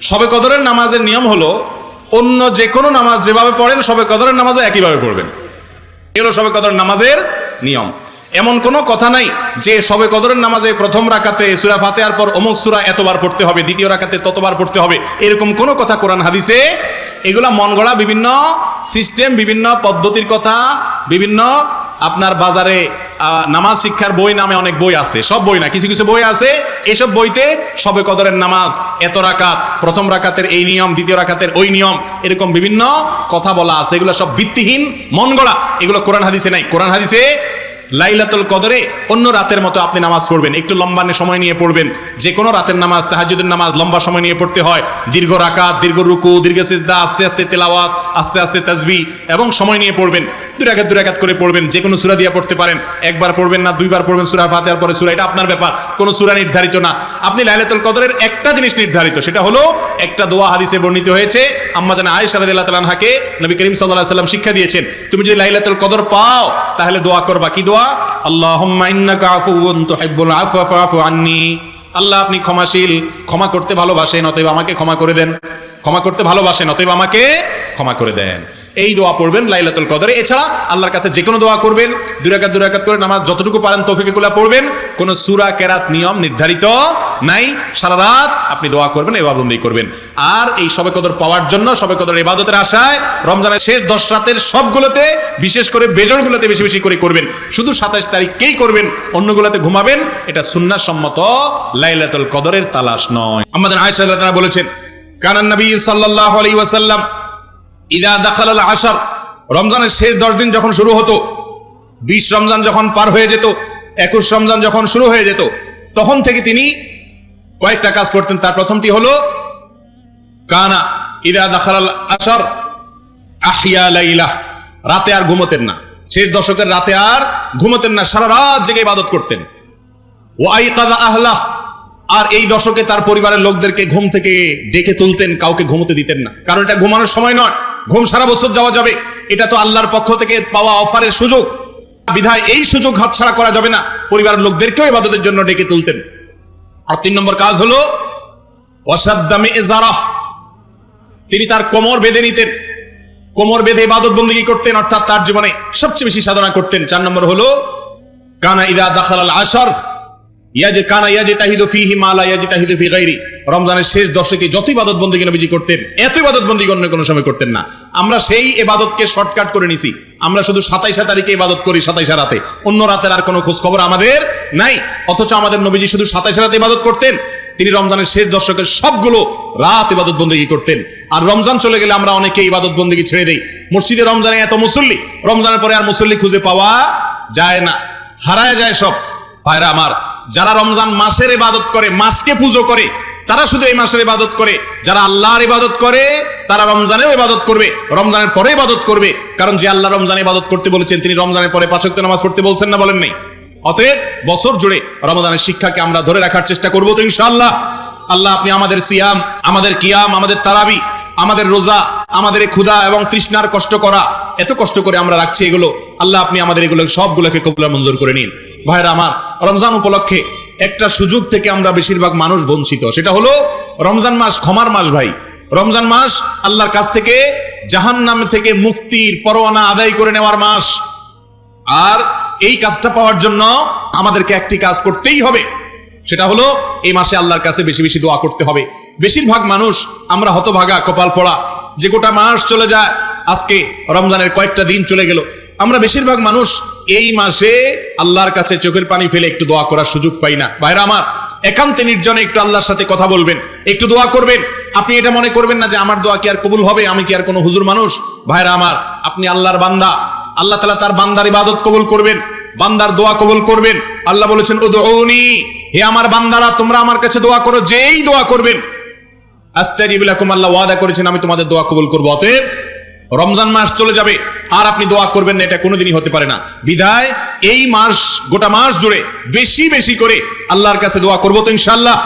শবে কদরের নামাজের নিয়ম হলো অন্য যে কোনো নামাজ যেভাবে পড়েন শবে কদরের নামাজও একইভাবে পড়বেন। এগুলো শবে কদরের নামাজের নিয়ম। এমন কোনো কথা নাই যে শবে কদরের নামাজে প্রথম রাকাতে সূরা ফাতিহার পর অমুক সূরা এতবার পড়তে হবে, দ্বিতীয় রাকাতে ততবার পড়তে হবে, এরকম কোনো কথা কোরআন হাদিসে। এগুলা মন গড়া বিভিন্ন সিস্টেম, বিভিন্ন পদ্ধতির কথা, বিভিন্ন আপনার বাজারে নামাজ শিক্ষার বই নামে অনেক বই আছে, সব বই না, কিছু কিছু বই আছে। এইসব বইতে শবে কদরের নামাজ এত রাকাত, প্রথম রাকাতের এই নিয়ম, দ্বিতীয় রাকাতের ওই নিয়ম, এরকম বিভিন্ন কথা বলা আছে। এগুলো সব ভিত্তিহীন, মন গড়া, এগুলো কোরআন হাদিসে নাই। কোরআন হাদিসে লাইলাতুল কদরে অন্য রাতের মতো আপনি নামাজ পড়বেন, একটু লম্বা সময় নিয়ে পড়বেন। যে কোনো রাতের নামাজ, তাহাজ্জুদের নামাজ লম্বা সময় নিয়ে পড়তে হয়। দীর্ঘ রাকাত, দীর্ঘ রুকু, দীর্ঘ সিজদা, আস্তে আস্তে তেলাওয়াত, আস্তে আস্তে তাসবিহ এবং সময় নিয়ে পড়বেন। দুই রাকাত করে পড়বেন। যে কোনো সূরা দিয়ে পড়তে পারেন, একবার পড়বেন না দুইবার পড়বেন সূরা ফাতিহার পরে সূরা, এটা আপনার ব্যাপার। কোনো সূরা নির্ধারিত না। আপনি লাইলাতুল কদরের একটা জিনিস নির্ধারিত, সেটা হলো একটা দোয়া হাদিসে বর্ণিত হয়েছে। আম্মা জানা আয়েশা রাদিয়াল্লাহু তাআলা আনহাকে নবী করিম সাল্লাল্লাহু আলাইহি ওয়াসাল্লাম শিক্ষা দিয়েছেন, তুমি যদি লাইলাতুল কদর পাও তাহলে দোয়া করবা। কি দোয়া? আল্লাহুম্মা ইন্নাকা আফুউন তুহিব্বুল আফওয়া ফাআফু আন্নী। আল্লাহ আপনি ক্ষমাশীল, ক্ষমা করতে ভালোবাসেন, অতএব আমাকে ক্ষমা করে দেন। ক্ষমা করতে ভালোবাসেন, অতএব আমাকে ক্ষমা করে দেন। এই দোয়া পড়বেন লাইলাতুল কদরে। এছাড়া আল্লাহর কাছে যে কোনো দোয়া করবেন, দুই রাকাত করে নামাজ যতটুকু পারেন তৌফিকুল্লাহ পড়বেন। কোনো সূরা কেরাত নিয়ম নির্ধারিত নাই। সারা রাত আপনি দোয়া করবেন, ইবাদত করবেন। আর এই শবে কদর পাওয়ার জন্য, শবে কদর ইবাদতের আশায় রমজানের শেষ 10 রাতের সবগুলোতে, বিশেষ করে বেজরগুলোতে বেশি বেশি করে করবেন। শুধু 27 তারিখকেই করবেন, অন্যগুলোতে ঘুমাবেন। এটা সুন্নাহ সম্মত লাইলাতুল কদরের তালাশ নয়। আমাদের আয়েশা রাদিয়াল্লাহু তাআলা বলেছেন, কানান নবী সাল্লাল্লাহু আলাইহি ওয়াসাল্লাম ইদা দাখালাল আশর, রমজানের শেষ 10 দিন যখন শুরু হতো, 20 রমজান যখন পার হয়ে যেত, 21 রমজান যখন শুরু হয়ে যেত, তখন থেকে তিনি কয়েকটা কাজ করতেন। তার প্রথমটি হলো কানা ইদা দাখালাল আশর আহইয়া লাইলা, রাতে আর ঘুমোতেন না। শেষ দশকের রাতে আর ঘুমোতেন না, সারা রাত জেগে ইবাদত করতেন। ওয়া আইকাযা আহলাহ, আর এই দশকে তার পরিবারের লোকদেরকে ঘুম থেকে ডেকে তুলতেন, কাউকে ঘুমোতে দিতেন না। কারণ এটা ঘুমানোর সময় নয়, ঘুম সারা বছর যাওয়া যাবে, এটা তো আল্লাহর পক্ষ থেকে পাওয়া অফারের সুযোগ, বিধায় এই সুযোগ হাতছাড়া করা যাবে না। পরিবারের লোকদেরকেও ইবাদতের জন্য ডেকে তুলতেন। আর 3 নম্বর কাজ হলো ওয়াসাদ্দা মিযজারাহ, তিনি তার কোমর বেঁধে নিতেন, কোমর বেঁধে ইবাদত বন্দেগী করতেন, অর্থাৎ তার জীবনে সবচেয়ে বেশি সাধনা করতেন। 4 নম্বর হলো কানা ইদা দাখালাল আশর রমজানের শেষ দশকে যত ইবাদত বন্দেগী নবীজি করতেন, এত ইবাদত বন্দেগী অন্য কোনো সময় করতেন না। আমরা সেই ইবাদতকে শর্টকাট করে নিছি। আমরা শুধু 27 তারিখে ইবাদত করি, 27 রাতে, অন্য রাতের আর কোনো খোঁজ খবর আমাদের নাই। অথচ আমাদের নবীজি শুধু 27 রাতে ইবাদত করতেন। তিনি রমজানের শেষ দশকের সবগুলো রাত ইবাদত বন্দেগী করতেন। আর রমজান চলে গেলে আমরা অনেকে ইবাদত বন্দেগী ছেড়ে দেই। মসজিদে রমজানে এত মুসল্লি, রমজানের পরে আর মুসল্লি খুঁজে পাওয়া যায় না, হারায় যায় সব। ভাইরা আমার, যারা রমজান মাসের ইবাদত করে, মাসকে পুজো করে, তারা শুধু এই মাসের ইবাদত করে। যারা আল্লাহর ইবাদত করে তারা রমজানেও ইবাদত করবে, রমজানের পরে ইবাদত করবে। কারণ যে আল্লাহ রমজানে ইবাদত করতে বলেছেন, তিনি রমজানের পরে 5 ওয়াক্ত নামাজ পড়তে বলছেন না, বলেন নাই? অতএব বছর জুড়ে রমজানের শিক্ষাকে আমরা ধরে রাখার চেষ্টা করব তো ইনশাআল্লাহ। আল্লাহ আপনি আমাদের সিয়াম, আমাদের কিয়াম, আমাদের তারাবি, আমাদের রোজা, আমাদের ক্ষুধা এবং তৃষ্ণার কষ্ট করা, এত কষ্ট করে আমরা রাখছি এগুলো, আল্লাহ আপনি আমাদের এগুলো সবগুলোকে কবুল মঞ্জুর করে নিন। ভাইরা আমার, রমজান উপলক্ষে একটা সুযোগ থেকে আমরা বেশিরভাগ মানুষ বঞ্চিত, সেটা হলো রমজান মাস ক্ষমার মাস। ভাই, রমজান মাস আল্লাহর কাছ থেকে জাহান্নাম থেকে মুক্তির পরোয়ানা আদায় করে নেওয়ার মাস। আর এই কাজটা পাওয়ার জন্য আমাদেরকে একটি কাজ করতেই হবে, সেটা হলো এই মাসে আল্লাহর কাছে বেশি বেশি দোয়া করতে হবে। বেশিরভাগ মানুষ আমরা হতভাগা, কপাল পড়া, যে গোটা মাস চলে যায়, আজকে রমজানের কয়েকটা দিন চলে গেল, আমরা বেশিরভাগ মানুষ এই মাসে আল্লাহর কাছে চোখের পানি ফেলে একটু দোয়া করার সুযোগ পাই না। ভাইরা আমার, একান্তে নির্জনে একটু আল্লাহর সাথে কথা বলবেন, একটু দোয়া করবেন। আপনি এটা মনে করবেন না যে আমার দোয়া কি আর কবুল হবে, আমি কি আর কোনো হুজুর মানুষ? ভাইরা আমার, আপনি আল্লাহর বান্দা, আল্লাহ তাআলা তার বান্দার ইবাদত কবুল করবেন, বান্দার দোয়া কবুল করবেন। আল্লাহ বলেছেন, উদউনি, হে আমার বান্দারা তোমরা আমার কাছে দোয়া করো, যেই দোয়া করবেন আস্তাজিব লাকুম, আল্লাহ ওয়াদা করেছেন আমি তোমাদের দোয়া কবুল করব। অতএব রমজান মাস চলে যাবে আর আপনি দোয়া করবেন না, এটা কোনোদিনই হতে পারে না। বিধায় এই মাস, গোটা মাস জুড়ে বেশি বেশি করে আল্লাহর কাছে দোয়া করব তো ইনশাআল্লাহ।